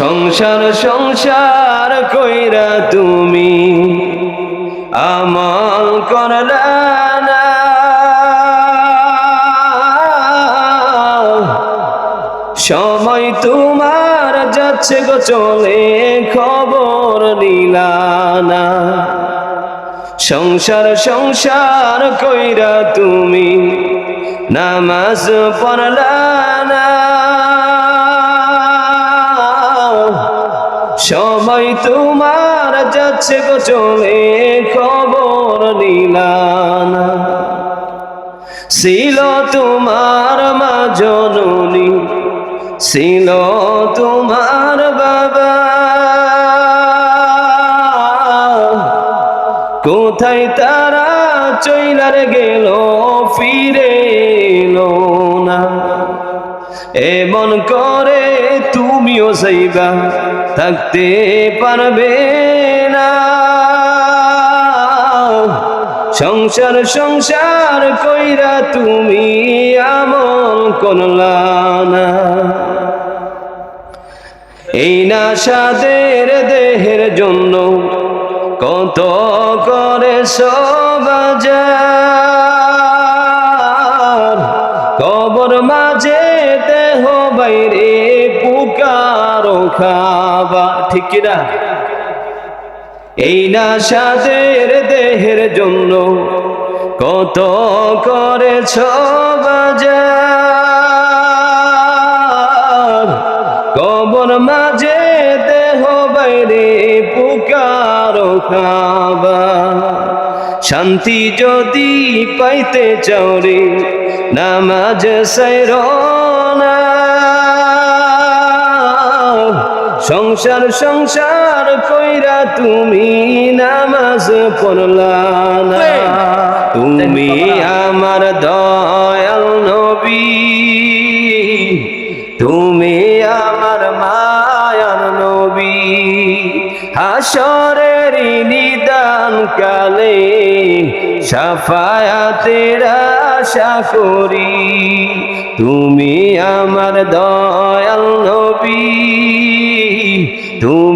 সংসার সংসার কইরা তুমি আমল করলা না, সময় তোমার যাচ্ছে গো চলে খবর নিলা না। সংসার সংসার কইরা তুমি নামাজ পড়লা না, সময় তোমার যাচ্ছে গো চলে খবর নিলা না। ছিল তোমার মা জননী, ছিল তোমার বাবা, কোথায় তারা চইলার গেল ফিরে এলো না। এমন করে তুমিও যাইবা থাকতে পারবে না। সংসার সংসার কইরা তুমি আমল করলা না। এই নাশাদের দেহের জন্য কত করে বাজার, কবর মাঝে দেহ বাইরে পুকারো খাবা, ঠিক কিনা? এই নাশাদের দেহের জন্য কত করেছ বাজার, কবর মাঝে দেহ বাইরে পুকারো খাবা। শান্তি যদি পাইতে চাও রে নামাজ সাইরো না। সংসার সংসার কইরা তুমি নামাজ পড়লা না। তুমি আমার দয়াল নবী, তুমি আমার মায়ার নবী। হাসরের নিদান কালে শাফায়াতের আশা করি। তুমি আমার দয়াল নবী, তুমি